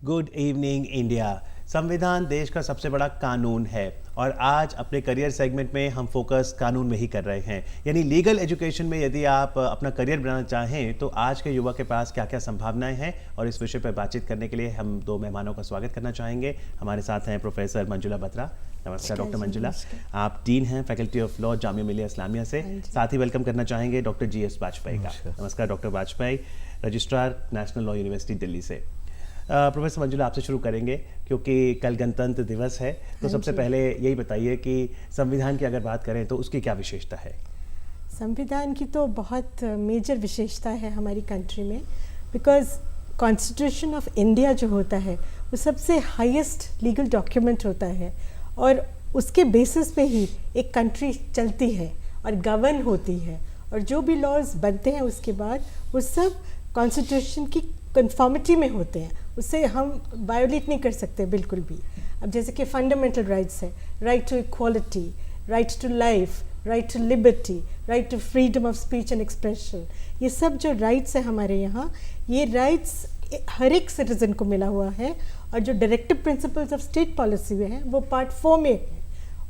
Good evening India. संविधान देश का सबसे बड़ा कानून है और आज अपने करियर सेगमेंट में हम फोकस कानून में ही कर रहे हैं, यानी लीगल एजुकेशन में यदि आप अपना करियर बनाना चाहें तो आज के युवा के पास क्या क्या संभावनाएं हैं, और इस विषय पर बातचीत करने के लिए हम दो मेहमानों का स्वागत करना चाहेंगे। हमारे साथ हैं प्रोफेसर मंजुला बत्रा। नमस्कार डॉक्टर मंजुला, आप डीन हैं faculty of law Jamia Millia Islamia से। साथ ही वेलकम करना चाहेंगे डॉक्टर GS वाजपेयी का। नमस्कार doctor Vajpayee, registrar national law university Delhi से। प्रोफेसर मंजुला, आपसे शुरू करेंगे क्योंकि कल गणतंत्र दिवस है, तो सबसे पहले यही बताइए कि संविधान की अगर बात करें तो उसकी क्या विशेषता है? संविधान की तो बहुत मेजर विशेषता है हमारी कंट्री में, बिकॉज कॉन्स्टिट्यूशन ऑफ इंडिया जो होता है वो सबसे हाईएस्ट लीगल डॉक्यूमेंट होता है और उसके बेसिस पे ही एक कंट्री चलती है और गवर्न होती है, और जो भी लॉज बनते हैं उसके बाद वो सब कॉन्स्टिट्यूशन की कन्फॉर्मिटी में होते हैं, उससे हम वायोलेट नहीं कर सकते बिल्कुल भी। अब जैसे कि फंडामेंटल राइट्स है, right to equality, right to life, right to liberty, right to freedom of speech and expression, ये सब जो राइट्स हैं हमारे यहाँ, ये राइट्स हर एक सिटीजन को मिला हुआ है। और जो directive principles of state policy में है वो पार्ट 4 में है,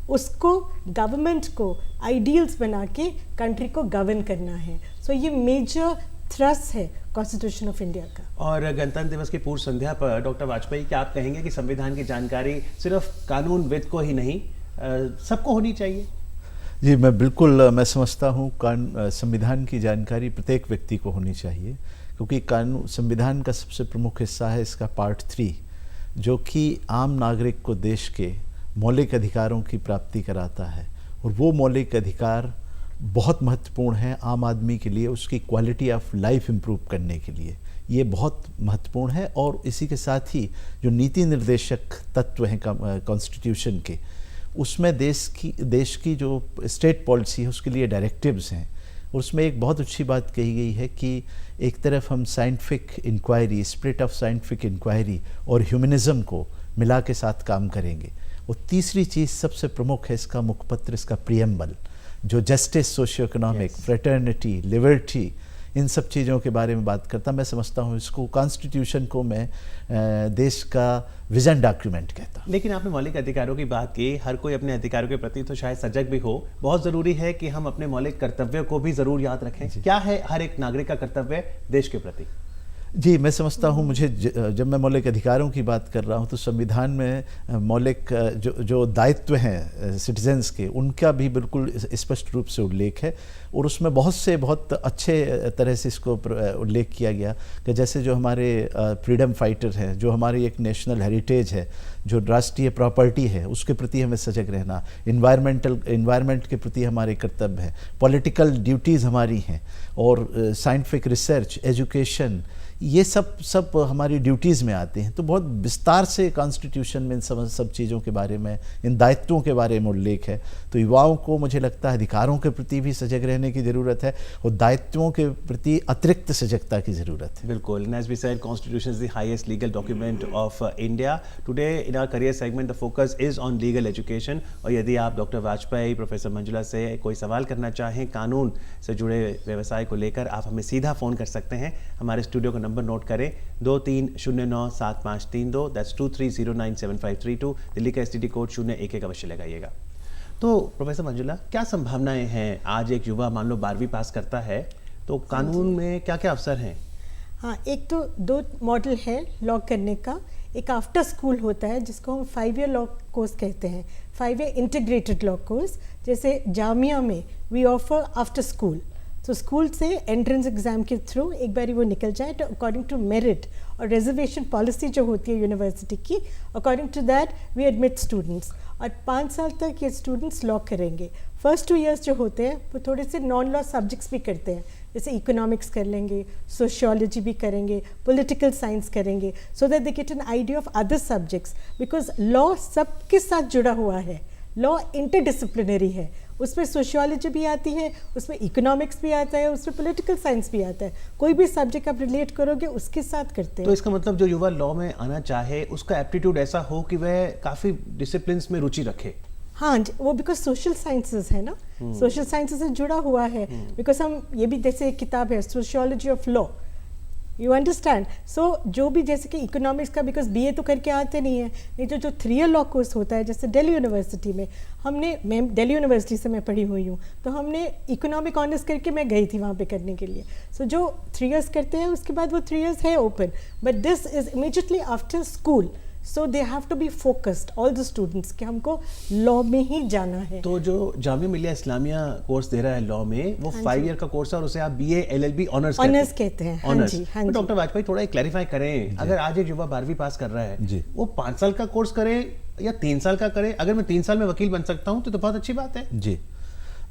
उसको गवर्नमेंट को आइडियल्स बना के कंट्री को गवर्न करना है। सो ये मेजर थ्रस्ट है कॉन्स्टिट्यूशन ऑफ इंडिया का। और गणतंत्र दिवस की पूर्व संध्या पर डॉक्टर वाजपेयी, क्या आप कहेंगे कि संविधान की जानकारी सिर्फ कानूनविद को ही नहीं सबको होनी चाहिए? जी, मैं समझता हूँ संविधान की जानकारी प्रत्येक व्यक्ति को होनी चाहिए, क्योंकि कानून संविधान का सबसे प्रमुख हिस्सा है इसका पार्ट 3, जो कि आम नागरिक को देश के मौलिक अधिकारों की प्राप्ति कराता है। और वो मौलिक अधिकार बहुत महत्वपूर्ण है आम आदमी के लिए, उसकी क्वालिटी ऑफ लाइफ इम्प्रूव करने के लिए ये बहुत महत्वपूर्ण है। और इसी के साथ ही जो नीति निर्देशक तत्व हैं कॉन्स्टिट्यूशन के, उसमें देश की जो स्टेट पॉलिसी है उसके लिए डायरेक्टिव्स हैं। और उसमें एक बहुत अच्छी बात कही गई है कि एक तरफ हम scientific inquiry, spirit of scientific inquiry और ह्यूमनिज़म को मिला के साथ काम करेंगे। और तीसरी चीज़ सबसे प्रमुख है इसका मुखपत्र, इसका प्रियम्बल, जो justice, socio economic, fraternity, liberty, इन सब चीज़ों के बारे में बात करता। मैं समझता हूँ इसको, कॉन्स्टिट्यूशन को मैं देश का विजन डॉक्यूमेंट कहता हूँ। लेकिन आपने मौलिक अधिकारों की बात की, हर कोई अपने अधिकारों के प्रति तो शायद सजग भी हो, बहुत ज़रूरी है कि हम अपने मौलिक कर्तव्यों को भी ज़रूर याद रखें। क्या है हर एक नागरिक का कर्तव्य देश के प्रति? जी, मैं समझता हूँ, मुझे जब मैं मौलिक अधिकारों की बात कर रहा हूँ तो संविधान में मौलिक जो दायित्व हैं सिटीजन्स के, उनका भी बिल्कुल स्पष्ट रूप से उल्लेख है। और उसमें बहुत अच्छे तरह से इसको उल्लेख किया गया कि जैसे जो हमारे फ्रीडम फाइटर हैं, जो हमारी एक नेशनल हेरिटेज है, जो राष्ट्रीय प्रॉपर्टी है, उसके प्रति हमें सजग रहना, इन्वायरमेंट के प्रति हमारे कर्तव्य हैं, पॉलिटिकल ड्यूटीज़ हमारी हैं, और साइंटिफिक रिसर्च, एजुकेशन, ये सब हमारी ड्यूटीज़ में आते हैं। तो बहुत विस्तार से कॉन्स्टिट्यूशन में इन सब चीज़ों के बारे में, इन दायित्वों के बारे में उल्लेख है। तो युवाओं को मुझे लगता है अधिकारों के प्रति भी सजग रहने की ज़रूरत है और दायित्वों के प्रति अतिरिक्त सजगता की ज़रूरत है। बिल्कुल, as we said, constitution is the highest legal document of India. Today in our career segment the focus is on legal education. और यदि आप डॉक्टर वाजपेयी, प्रोफेसर मंजुला से कोई सवाल करना चाहें कानून से जुड़े व्यवसाय को लेकर, आप हमें सीधा फ़ोन कर सकते हैं। हमारे स्टूडियो का नंबर नोट करें, 23097532, दैट्स 23097532। दिल्ली का STD कोड 011 अवश्य लगाइएगा। तो प्रोफेसर मंजुला, क्या संभावनाएं हैं? आज एक युवा मान लो 12वीं पास करता है, तो कानून में क्या क्या अवसर हैं? हाँ, एक तो 2 मॉडल है लॉ करने का। एक आफ्टर स्कूल होता है जिसको हम 5 ईयर लॉ कोर्स कहते हैं, 5 ईयर इंटीग्रेटेड लॉ कोर्स। जैसे जामिया में वी ऑफर आफ्टर स्कूल, तो स्कूल से एंट्रेंस एग्ज़ाम के थ्रू एक बार वो निकल जाए तो अकॉर्डिंग टू मेरिट और रिजर्वेशन पॉलिसी जो होती है यूनिवर्सिटी की, according to that we admit students. और 5 साल तक ये स्टूडेंट्स लॉ करेंगे। फर्स्ट 2 इयर्स जो होते हैं वो थोड़े से नॉन लॉ सब्जेक्ट्स भी करते हैं, जैसे इकोनॉमिक्स कर लेंगे, सोशियोलॉजी भी करेंगे, पॉलिटिकल साइंस करेंगे, so that they get an idea of other subjects. Because law सबके साथ जुड़ा हुआ है, लॉ इंटरडिसिप्लिनरी है, उसमें सोशियोलॉजी भी आती है, उसमें इकोनॉमिक्स भी आता है, उसमें पॉलिटिकल साइंस भी आता है। कोई भी सब्जेक्ट आप रिलेट करोगे उसके साथ करते हैं। तो इसका मतलब जो युवा लॉ में आना चाहे उसका एप्टीट्यूड ऐसा हो कि वह काफ़ी डिसिप्लिन में रुचि रखे। हाँ, वो बिकॉज सोशल साइंसेस है ना, सोशल साइंसेस से जुड़ा हुआ है। बिकॉज हम ये भी, जैसे एक किताब है sociology of law, you understand. So जो भी जैसे कि इकोनॉमिक्स का, बिकॉज बीए तो करके आते नहीं है, नहीं तो जो 3 ईयर लॉ कोर्स होता है, जैसे दिल्ली यूनिवर्सिटी में मैं दिल्ली यूनिवर्सिटी से मैं पढ़ी हुई हूँ, तो हमने इकोनॉमिक ऑनर्स करके मैं गई थी वहाँ पे करने के लिए. सो जो 3 ईयर्स करते हैं उसके बाद वो 3 ईयर्स है open, but this is immediately after school. So they have to be focused all the students कि हमको लॉ में ही जाना है. तो जो जामिया मिलिया इस्लामिया कोर्स दे रहा है लॉ में, वो 5 ईयर का कोर्स है और उसे आप बीए एलएलबी ऑनर्स कहते हैं. हाँ जी, हाँ जी. डॉक्टर वाजपेयी थोड़ा क्लैरिफाई करें, अगर आज एक युवा 12वीं पास कर रहा है, वो 5 साल का कोर्स करे या 3 साल का करे? अगर मैं 3 साल में वकील बन सकता हूँ तो बहुत अच्छी बात है. जी,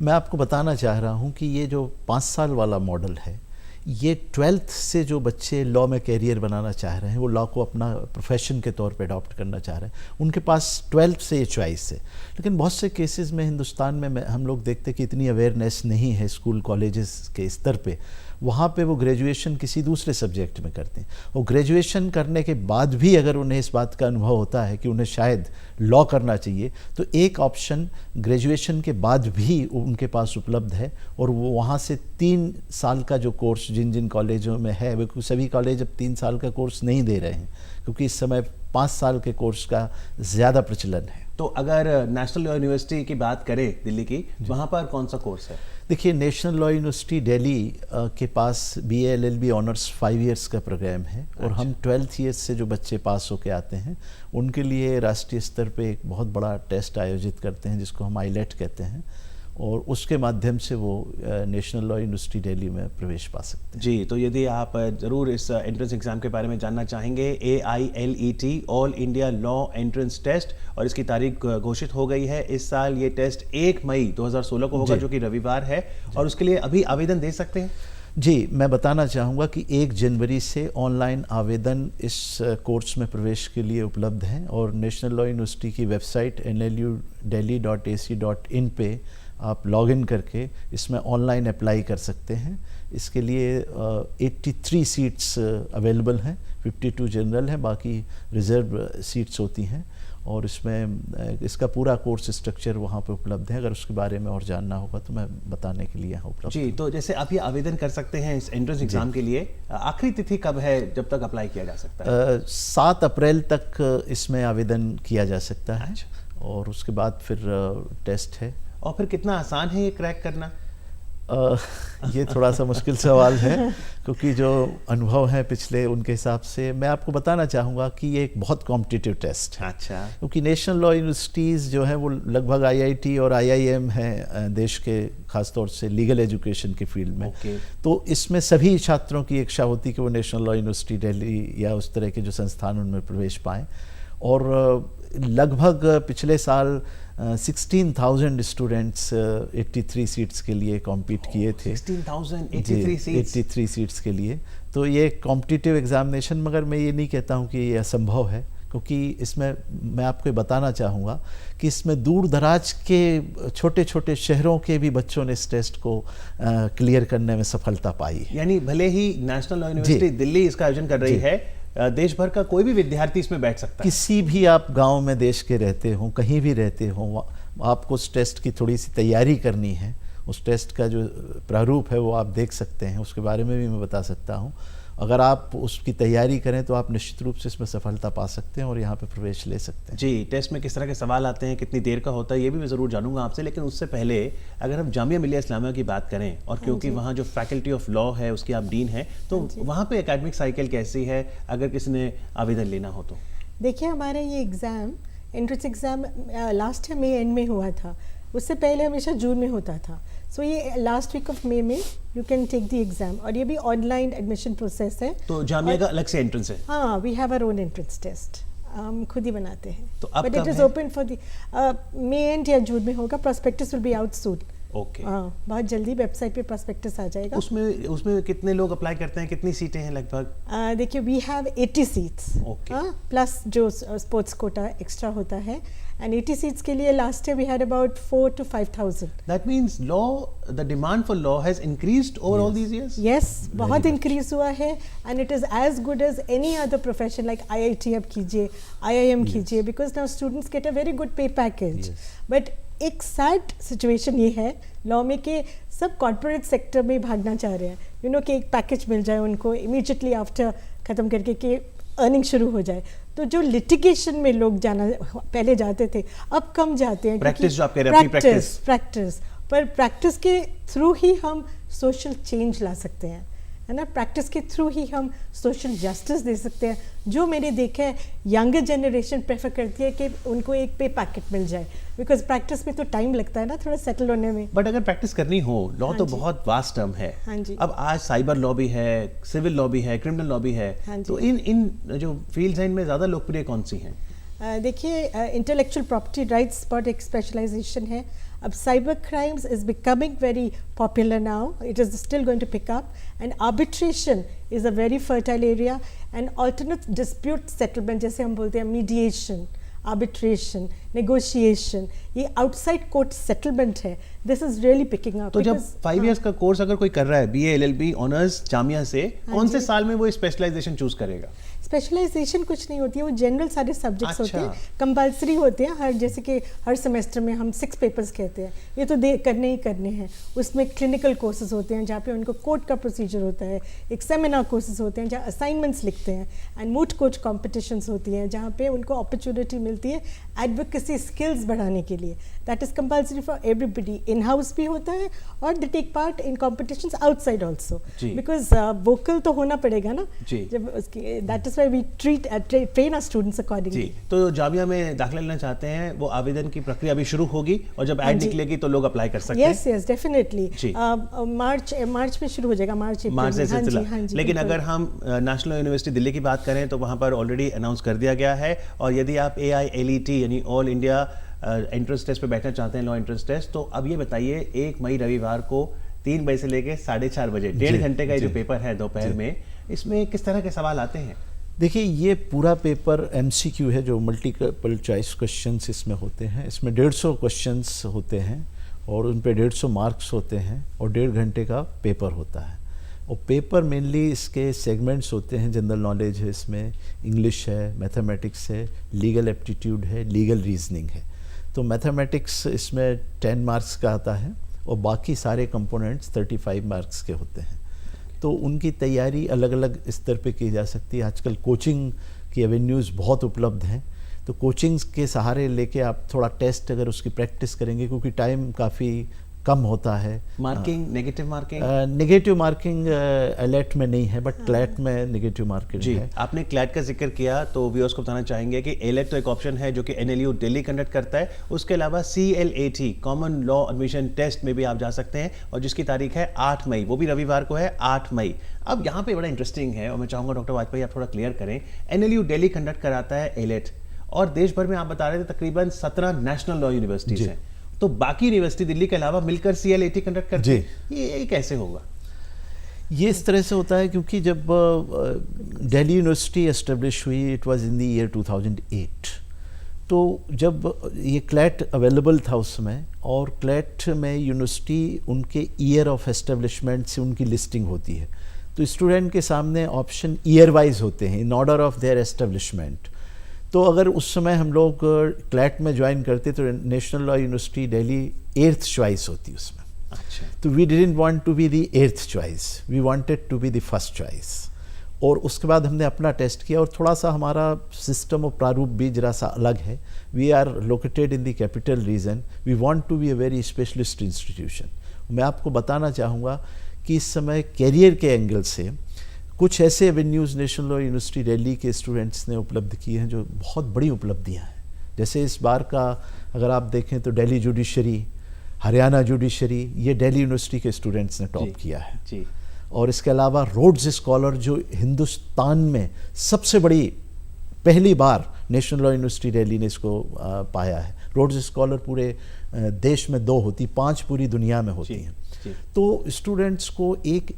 मैं आपको बताना चाह रहा हूँ कि ये जो 5 साल वाला मॉडल है, ये 12th से जो बच्चे लॉ में कैरियर बनाना चाह रहे हैं, वो लॉ को अपना प्रोफेशन के तौर पे अडॉप्ट करना चाह रहे हैं, उनके पास 12th से ये चॉइस है. लेकिन बहुत से केसेस में हिंदुस्तान में हम लोग देखते हैं कि इतनी अवेयरनेस नहीं है स्कूल कॉलेजेस के स्तर पे. वहाँ पे वो ग्रेजुएशन किसी दूसरे सब्जेक्ट में करते हैं, और ग्रेजुएशन करने के बाद भी अगर उन्हें इस बात का अनुभव होता है कि उन्हें शायद लॉ करना चाहिए, तो एक ऑप्शन ग्रेजुएशन के बाद भी उनके पास उपलब्ध है. और वो वहाँ से 3 साल का जो कोर्स जिन जिन कॉलेजों में है, वो सभी कॉलेज अब 3 साल का कोर्स नहीं दे रहे हैं, क्योंकि इस समय 5 साल के कोर्स का ज़्यादा प्रचलन है. तो अगर नेशनल लॉ यूनिवर्सिटी की बात करें दिल्ली की, वहाँ पर कौन सा कोर्स है? देखिए, नेशनल लॉ यूनिवर्सिटी दिल्ली के पास बीए एलएलबी ऑनर्स 5 इयर्स का प्रोग्राम है. और हम 12th ईयर्स से जो बच्चे पास होके आते हैं, उनके लिए राष्ट्रीय स्तर पे एक बहुत बड़ा टेस्ट आयोजित करते हैं, जिसको हम आईलेट कहते हैं, और उसके माध्यम से वो नेशनल लॉ यूनिवर्सिटी दिल्ली में प्रवेश पा सकते हैं. जी, तो यदि आप ज़रूर इस एंट्रेंस एग्ज़ाम के बारे में जानना चाहेंगे, AILET all India law entrance test, और इसकी तारीख घोषित हो गई है. इस साल ये टेस्ट 1 मई 2016 को होगा, जो कि रविवार है, और उसके लिए अभी आवेदन दे सकते हैं. जी, मैं बताना चाहूँगा कि 1 जनवरी से ऑनलाइन आवेदन इस कोर्स में प्रवेश के लिए उपलब्ध हैं, और नेशनल लॉ यूनिवर्सिटी की वेबसाइट nludelhi.ac.in पे आप लॉगिन करके इसमें ऑनलाइन अप्लाई कर सकते हैं. इसके लिए 83 सीट्स अवेलेबल हैं, 52 जनरल हैं, बाकी रिजर्व सीट्स होती हैं. और इसमें इसका पूरा कोर्स स्ट्रक्चर वहाँ पे उपलब्ध है. अगर उसके बारे में और जानना होगा तो मैं बताने के लिए यहाँ उपलब्ध. जी, तो जैसे आप ये आवेदन कर सकते हैं इस एंट्रेंस एग्जाम के लिए, आखिरी तिथि कब है जब तक अप्लाई किया जा सकता है? 7 अप्रैल तक इसमें आवेदन किया जा सकता है. और उसके बाद फिर टेस्ट है. और फिर कितना आसान है ये क्रैक करना? ये थोड़ा सा मुश्किल सवाल है, क्योंकि जो अनुभव है पिछले, उनके हिसाब से मैं आपको बताना चाहूँगा कि ये एक बहुत कॉम्पिटिटिव टेस्ट है. अच्छा. क्योंकि नेशनल लॉ यूनिवर्सिटीज़ जो हैं वो लगभग IIT और IIM हैं देश के, खासतौर से लीगल एजुकेशन के फील्ड में. तो इसमें सभी छात्रों की इच्छा होती कि वो नेशनल लॉ यूनिवर्सिटी दिल्ली या उस तरह के जो संस्थान उनमें प्रवेश पाएँ. और लगभग पिछले साल 16,000 स्टूडेंट्स 83 सीट्स के लिए कॉम्पीट किए थे. 83 सीट्स के लिए. तो ये कॉम्पिटिटिव एग्जामिनेशन, मगर मैं ये नहीं कहता हूँ कि ये असंभव है, क्योंकि इसमें मैं आपको बताना चाहूँगा कि इसमें दूर दराज के छोटे छोटे शहरों के भी बच्चों ने इस टेस्ट को क्लियर करने में सफलता पाई है. यानी भले ही नेशनल लॉ यूनिवर्सिटी दिल्ली इसका आयोजन कर रही है, देश भर का कोई भी विद्यार्थी इसमें बैठ सकता है. किसी भी आप गांव में देश के रहते हो, कहीं भी रहते हो, आपको उस टेस्ट की थोड़ी सी तैयारी करनी है. उस टेस्ट का जो प्रारूप है वो आप देख सकते हैं, उसके बारे में भी मैं बता सकता हूँ. अगर आप उसकी तैयारी करें तो आप निश्चित रूप से इसमें सफलता पा सकते हैं और यहाँ पे प्रवेश ले सकते हैं. जी, टेस्ट में किस तरह के सवाल आते हैं, कितनी देर का होता है, ये भी मैं ज़रूर जानूंगा आपसे. लेकिन उससे पहले अगर हम जामिया मिलिया इस्लामिया की बात करें, और क्योंकि वहाँ जो फैकल्टी ऑफ लॉ है उसकी आप डीन हैं, तो वहाँ पे एकेडमिक साइकिल कैसी है अगर किसी ने आवेदन लेना हो तो? देखिए, हमारा ये exam, entrance exam last year मई एंड में हुआ था. उससे पहले हमेशा जून में होता था. सो ये लास्ट वीक ऑफ मई में you can take the exam, और ये भी ऑनलाइन एडमिशन प्रोसेस है. तो जामिया का अलग से एंट्रेंस है? हाँ, we have our own entrance test, हम खुद ही बनाते हैं. तो अब but it is open for the मई एंड या जून में होगा. Prospectus will be out soon. Okay. हाँ, बहुत जल्दी वेबसाइट पे प्रोस्पेक्टस आ जाएगा. उसमें कितने लोग अप्लाई करते हैं, कितनी सीटें हैं लगभग? देखिए, वी हैव 80 सीट्स, प्लस जो स्पोर्ट्स कोटा एक्स्ट्रा होता है. And 80 seats के लिए last year we had about 4,000 to 5,000. That means the demand for law has increased over all these years? Yes, बहुत increase हुआ है, and it is as good as any other profession like IIT अब कीजिए, IIM कीजिए, because now students get a very good pay package. But एक sad situation ये है law में कि सब कॉर्पोरेट सेक्टर में भागना चाह रहे हैं. यू नो कि एक पैकेज मिल जाए उनको इमीडिएटली आफ्टर ख़त्म करके कि अर्निंग शुरू हो जाए। तो जो लिटिगेशन में लोग जाना पहले जाते थे अब कम जाते हैं। प्रैक्टिस जो आप कह रहे हैं, अपनी प्रैक्टिस पर प्रैक्टिस के थ्रू ही हम सोशल चेंज ला सकते हैं, है ना। प्रैक्टिस के थ्रू ही हम सोशल जस्टिस दे सकते हैं। जो मैंने देखा है यंगर जनरेशन प्रेफर करती है कि उनको एक पे पैकेट मिल जाए, बिकॉज प्रैक्टिस में तो टाइम लगता है ना थोड़ा सेटल होने में। बट अगर प्रैक्टिस करनी हो, लॉ तो बहुत वास्ट टर्म है। हाँ जी। अब आज साइबर लॉ भी है, सिविल लॉ भी है, क्रिमिनल लॉ भी है। हाँ जी। तो इन जो फील्ड्स हैं इनमें ज़्यादा लोकप्रिय कौन सी हैं? देखिए इंटेलेक्चुअल प्रॉपर्टी राइट्स पर एक स्पेशलाइजेशन है। अब cyber crimes is becoming very popular now, it is still going to pick up, and arbitration is a very fertile area, and alternate dispute settlement जैसे हम बोलते हैं मीडिएशन, आर्बिट्रेशन, नेगोशिएशन, ये outside court settlement है, this is really picking up. तो जब 5 years का course अगर कोई कर रहा है BA LLB ऑनर्स जामिया से, कौन से साल में वो स्पेशलाइजेशन चूज करेगा? स्पेशलाइजेशन कुछ नहीं होती है, वो जनरल सारे सब्जेक्ट्स अच्छा। होते हैं, कंपल्सरी होते हैं। हर जैसे कि हर सेमेस्टर में हम 6 पेपर्स कहते हैं, ये तो करने ही करने हैं। उसमें क्लिनिकल कोर्सेज होते हैं जहाँ पे उनको कोर्ट का प्रोसीजर होता है, एक सेमिनार कोर्सेज होते हैं जहाँ असाइनमेंट्स लिखते हैं, एंड मूट कोर्ट कॉम्पिटिशन्स होती हैं जहाँ पे उनको अपॉर्चुनिटी मिलती है एडवोकेसी स्किल्स बढ़ाने के लिए। That is compulsory for everybody. In house भी होता है और they take part in competitions outside also, because vocal तो होना पड़ेगा ना जी। जब उसकी that is why we train our students accordingly। जी, तो जामिया में दाखिला लेना चाहते हैं, वो आवेदन की प्रक्रिया अभी शुरू होगी और जब ऐड निकलेगी तो लोग अप्लाई कर सकते हैं। Yes definitely. मार्च में शुरू हो जाएगा, मार्च से सिलसिला। लेकिन अगर हम नेशनल यूनिवर्सिटी दिल्ली की बात करें तो वहाँ पर ऑलरेडी अनाउंस कर दिया गया है, और यदि आप AILET यानी ऑल इंडिया एंट्रेंस टेस्ट पे बैठना चाहते हैं, लॉ एंट्रेंस टेस्ट, तो अब ये बताइए 1 मई रविवार को 3 बजे से लेकर 4:30 बजे 1.5 घंटे का जो पेपर है दोपहर में, इसमें किस तरह के सवाल आते हैं? देखिए ये पूरा पेपर MCQ है, जो मल्टीपल चॉइस क्वेश्चंस इसमें होते हैं। इसमें 150 क्वेश्चंस होते हैं और उन पे 150 मार्क्स होते हैं और 1.5 घंटे का पेपर होता है। और पेपर मेनली इसके सेगमेंट्स होते हैं, जनरल नॉलेज है, इसमें इंग्लिश है, मैथमेटिक्स है, लीगल एप्टीट्यूड है, लीगल रीजनिंग है। तो मैथमेटिक्स इसमें 10 मार्क्स का आता है और बाकी सारे कंपोनेंट्स 35 मार्क्स के होते हैं। तो उनकी तैयारी अलग अलग स्तर पे की जा सकती है। आजकल कोचिंग की एवेन्यूज़ बहुत उपलब्ध हैं, तो कोचिंग्स के सहारे लेके आप थोड़ा टेस्ट अगर उसकी प्रैक्टिस करेंगे, क्योंकि टाइम काफ़ी कम होता है। Marking, negative marking? Negative marking AILET में नहीं है, बट क्लैट में नेगेटिव मार्किंग है। आपने क्लैट का जिक्र किया तो व्यूअर्स को बताना चाहेंगे कि एलेट तो एक ऑप्शन है जो कि NLU दिल्ली कंडक्ट करता है, उसके अलावा CLAT common law admission test में भी आप जा सकते हैं, और जिसकी तारीख है 8 मई, वो भी रविवार को है 8 मई। अब यहाँ पे बड़ा इंटरेस्टिंग है और मैं चाहूँगा डॉक्टर वाजपेयी आप थोड़ा क्लियर करें। NLU दिल्ली कंडक्ट कराता है एलेट, और देश भर में आप बता रहे थे तकरीबन 17 नेशनल लॉ यूनिवर्सिटीज हैं, तो बाकी यूनिवर्सिटी दिल्ली के अलावा मिलकर CLAT कंडक्ट करती है, ये कैसे होगा? ये इस तरह से होता है क्योंकि जब दिल्ली यूनिवर्सिटी एस्टेब्लिश हुई, it was in the year 2008। तो जब ये क्लैट अवेलेबल था उसमें, और क्लैट में यूनिवर्सिटी उनके ईयर ऑफ एस्टेब्लिशमेंट से उनकी लिस्टिंग होती है, तो स्टूडेंट के सामने ऑप्शन ईयर वाइज होते हैं in order of their establishment. तो अगर उस समय हम लोग क्लैट में ज्वाइन करते तो national law university Delhi 8th choice होती उसमें। अच्छा। तो we didn't want to be the 8th choice, we wanted to be the first choice. और उसके बाद हमने अपना टेस्ट किया, और थोड़ा सा हमारा सिस्टम और प्रारूप भी जरा सा अलग है। We are located in the capital region, we want to be a very specialist institution. मैं आपको बताना चाहूँगा कि इस समय कैरियर के एंगल से कुछ ऐसे avenues national law university Delhi के स्टूडेंट्स ने उपलब्ध किए हैं जो बहुत बड़ी उपलब्धियां हैं। जैसे इस बार का अगर आप देखें तो दिल्ली जुडिशरी, हरियाणा जुडिशरी, ये दिल्ली यूनिवर्सिटी के स्टूडेंट्स ने टॉप किया है जी। और इसके अलावा रोड्स स्कॉलर, जो हिंदुस्तान में सबसे बड़ी पहली बार नेशनल लॉ यूनिवर्सिटी दिल्ली ने इसको पाया है। रोड्स स्कॉलर पूरे देश में 2 होती, 5 पूरी दुनिया में होती हैं। तो स्टूडेंट्स को एक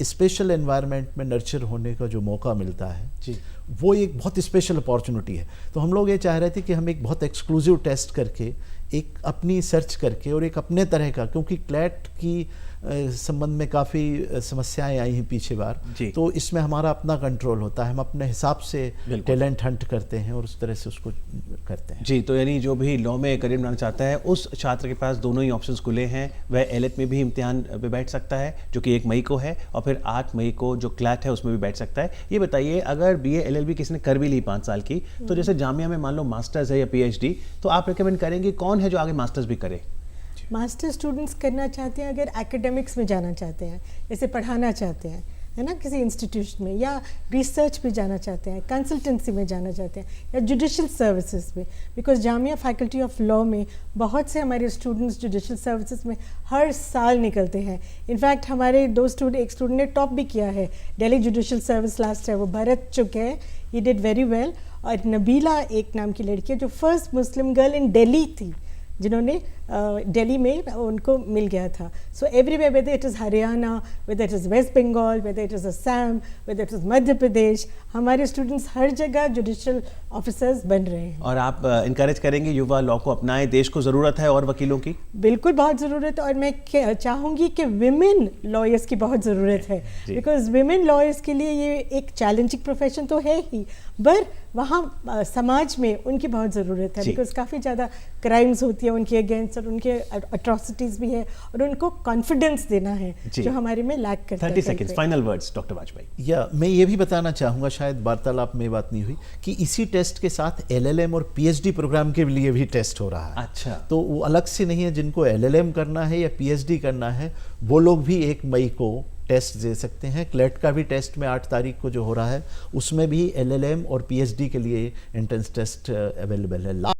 स्पेशल एनवायरनमेंट में नर्चर होने का जो मौका मिलता है जी, वो एक बहुत स्पेशल अपॉर्चुनिटी है। तो हम लोग ये चाह रहे थे कि हम एक बहुत एक्सक्लूसिव टेस्ट करके, एक अपनी सर्च करके और एक अपने तरह का, क्योंकि क्लैट की संबंध में काफ़ी समस्याएं आई हैं पीछे बार, जी। तो इसमें हमारा अपना कंट्रोल होता है, हम अपने हिसाब से बिल्कुल। टैलेंट हंट करते हैं और उस तरह से उसको करते हैं। जी, तो यानी जो भी लॉ में करियर बनाना चाहता है उस छात्र के पास दोनों ही ऑप्शंस खुले हैं। वह एलएट में भी इम्तिहान पे बैठ सकता है जो कि 1 मई को है, और फिर 8 मई को जो क्लैट है उसमें भी बैठ सकता है। ये बताइए, अगर बीए एलएलबी किसी ने कर भी ली 5 साल की, तो जैसे जामिया में मान लो मास्टर्स है या पीएचडी, तो आप रिकमेंड करेंगे कौन है जो आगे मास्टर्स भी करे? मास्टर स्टूडेंट्स करना चाहते हैं, अगर एकेडमिक्स में जाना चाहते हैं, जैसे पढ़ाना चाहते हैं, है ना, किसी इंस्टीट्यूशन में, या रिसर्च में जाना चाहते हैं, कंसल्टेंसी में जाना चाहते हैं, या जुडिशल सर्विसेज में, because Jamia faculty of law में बहुत से हमारे स्टूडेंट्स जुडिशल सर्विसेज में हर साल निकलते हैं। इनफैक्ट हमारे एक स्टूडेंट ने टॉप भी किया है दिल्ली जुडिशल सर्विस लास्ट है, वो भरत चुके हैं, ही डिड वेरी वेल। और नबीला एक नाम की लड़की है जो first Muslim girl in Delhi थी, जिन्होंने दिल्ली में उनको मिल गया था। So everywhere, whether it is Haryana, whether it is West Bengal, whether it is Assam, whether it is Madhya Pradesh, हमारे स्टूडेंट्स हर जगह जुडिशल ऑफिसर्स बन रहे हैं। और आप इनकरेज करेंगे युवा लॉ को अपनाएं? देश को ज़रूरत है और वकीलों की? बिल्कुल बहुत ज़रूरत है, और मैं चाहूँगी कि विमेन लॉयर्स की बहुत ज़रूरत है, बिकॉज विमेन लॉयर्स के लिए ये एक चैलेंजिंग प्रोफेशन तो है ही, पर वहाँ समाज में उनकी बहुत ज़रूरत है, बिकॉज काफ़ी ज़्यादा क्राइम्स होती है उनके अगेंस्ट, और उनके अट्रॉसिटीज़ भी है, और उनको कॉन्फिडेंस देना है जो हमारे में लैक करता है। 30 seconds, final words doctor Vajpayee. या मैं ये भी बताना चाहूँगा, शायद वार्तालाप में बात नहीं हुई, कि इसी टेस्ट के साथ एलएलएम और पीएचडी प्रोग्राम के लिए भी टेस्ट हो रहा है। अच्छा, तो वो अलग से नहीं है, जिनको एलएलएम करना है या पीएचडी करना है वो लोग भी 1 मई को टेस्ट दे सकते हैं। क्लेट का भी टेस्ट में 8 तारीख को जो हो रहा है उसमें भी एलएलएम और पीएचडी के लिए एंट्रेंस टेस्ट अवेलेबल है।